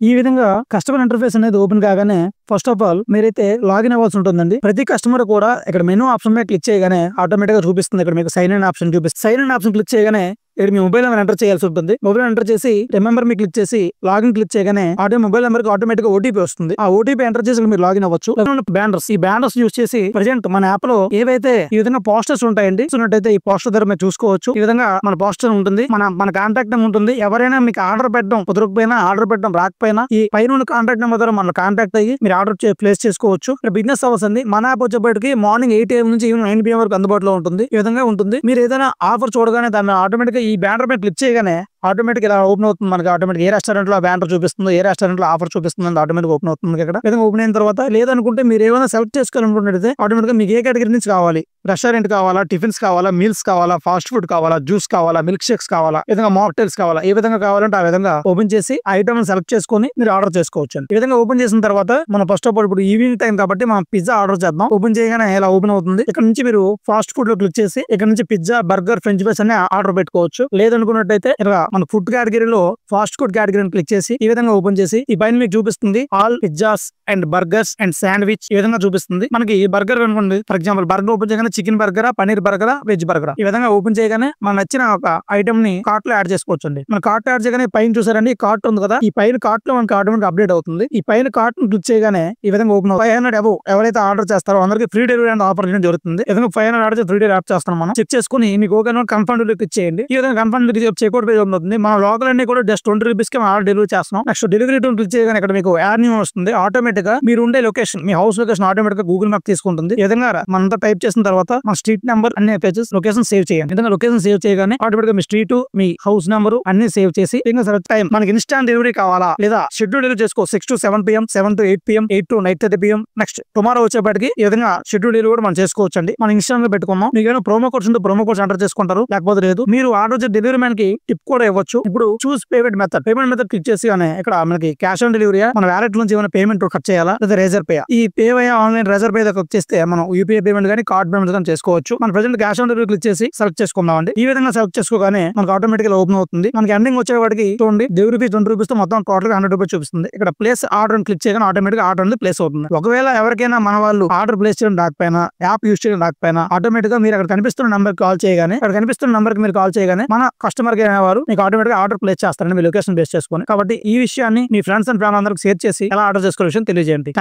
ఈ విధంగా customer interface అనేది ఓపెన్ కాగానే ఫస్ట్ ఆఫ్ ఆల్ మీరైతే లాగిన్ అవ్వాల్సి ఉంటుందండి. ప్రతి కస్టమర్ కూడా ఇక్కడ మెనూ ఆప్షన్ మీద క్లిక్ చేయగానే ఆటోమేటిక్ గా చూపిస్తుంది. ఇక్కడ మీకు సైన్ ఇన్ ఆప్షన్ చూపిస్తుంది. సైన్ ఇన్ ఆప్షన్ క్లిక్ చేయగానే ఇక్కడ మీ మొబైల్ నెంబర్ ఎంటర్ చేయాల్సి ఉంటుంది. మొబైల్ ఎంటర్ చేసి రిమెంబర్ మీ క్లిక్ చేసి లాగిన్ క్లిక్ చేయగానే మొబైల్ నెంబర్ కి ఆటోమేటిక్ గా ఓటీపీ వస్తుంది. ఆ ఓటీపీ ఎంటర్ చేసి మీరు లాగిన్ అవ్వచ్చు. బ్యానర్స్, ఈ బ్యానర్స్ యూస్ చేసి ప్రెజెంట్ మన యాప్ లో ఏవైతే ఈ విధంగా పోస్టర్స్ ఉంటాయండి, చూసినట్టయితే ఈ పోస్టర్ ద్వారా మీరు చూసుకోవచ్చు. ఈ విధంగా మన పోస్టర్ ఉంటుంది, మన కాంటాక్ట్ నెంబర్ ఉంటుంది. ఎవరైనా మీకు ఆర్డర్ పెట్టడం కుదరకపోయినా, ఆర్డర్ పెట్టడం రాకపోయినా ఈ పైన కాంటాక్ట్ నెంబర్ ద్వారా మన కాంటాక్ట్ అయ్యి మీరు ఆర్డర్ ప్లేస్ చేసుకోవచ్చు. బిజినెస్ అవర్స్ అండి. మన యాప్ వచ్చేప్పటికి మార్నింగ్ 8 AM నుంచి ఈవినింగ్ 9 PM వరకు అందుబాటులో ఉంటుంది. ఈ విధంగా ఉంటుంది. మీరు ఏదైనా ఆఫర్ చూడగానే దాన్ని ఆటోమేటిక్ గా ఈ బ్యానర్ మీద క్లిక్ చేయగానే ఆటోమేటిక్ ఇలా ఓపెన్ అవుతుంది. మనకి ఆటోమేటిక్ ఏ రెస్టారెంట్ లో బ్యానర్ చూపిస్తుందో, ఏ రెస్టారెంట్ లో ఆఫర్ చూపిస్తుందో ఆటోమేటిక్ ఓపెన్ అవుతుంది. ఇక్కడ విధంగా ఓపెన్ అయిన తర్వాత లేదనుకుంటే మీరు ఏమైనా సెలెక్ట్ చేసుకోవాలనుకుంటే ఆటోమేటిక్ గా మీకు ఏ కేటగిరీ నుంచి కావాలి, రెస్టారెంట్ కావాలా, టిఫిన్స్ కావాలా, మీల్స్ కావాలా, ఫాస్ట్ ఫుడ్ కావాలా, జ్యూస్ కావాలా, మిల్క్ షేక్స్ కావాలా, ఈ విధంగా మాక్టైల్స్ కావాలా, ఏ విధంగా కావాలంటే ఆ విధంగా ఓపెన్ చేసి ఐటమ్ సెలెక్ట్ చేసుకుని మీరు ఆర్డర్ చేసుకోవచ్చు. ఈ విధంగా ఓపెన్ చేసిన తర్వాత మనం ఫస్ట్ ఆఫ్ ఆల్ ఇప్పుడు ఈవినింగ్ టైం కాబట్టి మనం పిజ్జా ఆర్డర్ చేద్దాం. ఓపెన్ చేయగానే ఇలా ఓపెన్ అవుతుంది. ఇక్కడ నుంచి మీరు ఫాస్ట్ ఫుడ్ లో క్లిక్ చేసి ఇక్కడ నుంచి పిజ్జా, బర్గర్, ఫ్రెంచ్ ఫ్రైస్ అనే ఆర్డర్ పెట్టుకోవచ్చు. లేదనుకున్నట్టయితే ఇలా మన ఫుడ్ కేటగిరీలో ఫాస్ట్ ఫుడ్ కేటగిరీని క్లిక్ చేసి ఈ విధంగా ఓపెన్ చేసి ఈ పైన మీకు చూపిస్తుంది all pizzas and burgers and sandwich. ఈ విధంగా చూపిస్తుంది. మనకి బర్గర్ అనుకోండి, ఫర్ ఎగ్జాంపుల్ బర్గర్ ఓపెన్ చేయగానే chicken burger, paneer burger, veg burger ఈ విధంగా ఓపెన్ చేయగానే మన నచ్చిన ఒక ఐటమ్ ని కార్ట్ లో యాడ్ చేసుకోవచ్చు అండి. మన కార్ట్ యాడ్ చేయగానే పైన చూసారండి కార్ట్ ఉంది కదా, ఈ పైన కార్ట్ లో మనకి ఆటోమేటిక్ అప్డేట్ అవుతుంది. ఈ పైన కార్ట్ ని క్లిక్ చేయగానే ఈ విధంగా ఓపెన్ అవుతుంది. 500 అబౌవ్ ఎవరైతే ఆర్డర్ చేస్తారో అందరికి ఫ్రీ డెలివరీ అండ్ ఆఫర్ జరుగుతుంది. ఈ విధంగా 500 ఆర్డర్ ఫ్రీ డెలివరీ యాడ్ చేస్తాం. మనం చెక్ చేసుకుని మీకు ఓకే కన్ఫర్మ్ క్లిక్ చేయండి. ఈ విధంగా కన్ఫర్మ్ చెక్అౌట్ పేజ్ అవుతుంది. మన లోకల్ అన్ని కూడా జస్ట్ 20 రూపీస్ కి ఆర్డర్ డెలివరీ చేస్తున్నాం. నెక్స్ట్ డెలివరీ టూల్ క్లిక్ చేయగానే ఇక్కడ మీకు యాడ్ న్యూ వస్తుంది. ఆటోమేటిక్ గా మీరు ఉండే లొకేషన్, మీ హౌస్ లొకేషన్ ఆటోమేటిక్ గా గూగుల్ మ్యాప్ తీసుకుంటుంది. ఈ విధంగా మనంతా టైప్ చేసిన తర్వాత మన స్ట్రీట్ నెంబర్ అన్ని పేజెస్ లొకేషన్ సేవ్ చేయండి. విధంగా లొకేషన్ సేవ్ చేయగానే ఆటోమేటిక్ గా మీ స్ట్రీట్, మీ హౌస్ నెంబర్ అన్ని సేవ్ చేసి టైం మనకి ఇన్స్టాంట్ డెలివరీ కావాలా లేదా షెడ్యూల్ డెలివరీ చేసుకో 6 to 7 PM, 7 to 8 PM, 8 to 9:30 PM. Next tomorrow వచ్చేప్పటికి ఈ విధంగా షెడ్యూల్ డెలివరీ కూడా మనం చేసుకోవచ్చు అండి. మనం ఇన్స్టాంట్ గా పెట్టుకున్నాం. మీకు ఏమైనా ప్రోమో కోడ్స్ ఉంటే ప్రోమో కోడ్స్ ఎంటర్ చేసుకుంటారు, లేకపోతే లేదు. మీరు ఆర్డర్ చేసే డెలివరీ మ్యాన్ కి టిప్ కూడా ఇవ్వచ్చు. ఇప్పుడు చూస్ పేమెంట్ మెథడ్ క్లిక్ చేసి ఇక్కడ మనకి క్యాష్ ఆన్ డెలివరీ, మన వ్యాలెట్ నుంచి ఏమైనా పేమెంట్ కట్ చేయాలా లేదా రేజర్ పే, ఈ pay online Razorpay click చేస్తే మనం యూపీఐ పేమెంట్ కానీ కార్డ్ పేమెంట్ కానీ చేసుకోవచ్చు. మన present cash on delivery click చేసి సెలెక్ట్ చేసుకుందాం అండి. ఈ విధంగా సెలెక్ట్ చేసుకోగానే మనకు ఆటోమేటిక్ గా ఓపెన్ అవుతుంది. మనకి ఎండింగ్ వచ్చే వాటికి చూడండి ₹10, ₹20 తో మొత్తం టోటల్ గా ₹100 చూపిస్తుంది. ఇక్కడ ప్లేస్ ఆర్డర్ క్లిక్ చేయగానే ఆటోమేటిక్ ఆర్డర్ అనేది ప్లేస్ అవుతుంది. ఒకవేళ ఎవరికైనా మన వాళ్ళు ఆర్డర్ ప్లేస్ చేయడం రాకపోయినా, యాప్ యూస్ చేయడం రాకపోయినా ఆటోమేటిక్ గా మీరు అక్కడ కనిపిస్తున్న నంబర్ కాల్ చేయగానే, అక్కడ కనిపిస్తున్న నంబర్ కి మీరు కాల్ చేయగానే మన కస్టమర్ కేర్ అనేవారు మీకు ఆటోమేటిక్ గా ఆర్డర్ ప్లేస్ చేస్తారని మీ లొకేషన్ బేస్ చేసుకొని. కాబట్టి ఈ విషయాన్ని మీ ఫ్రెండ్స్ అండ్ ఫ్యామిలీ అందరికి షేర్ చేసి ఎలా ఆర్డర్ చేసుకోవాలో తెలియజేయండి.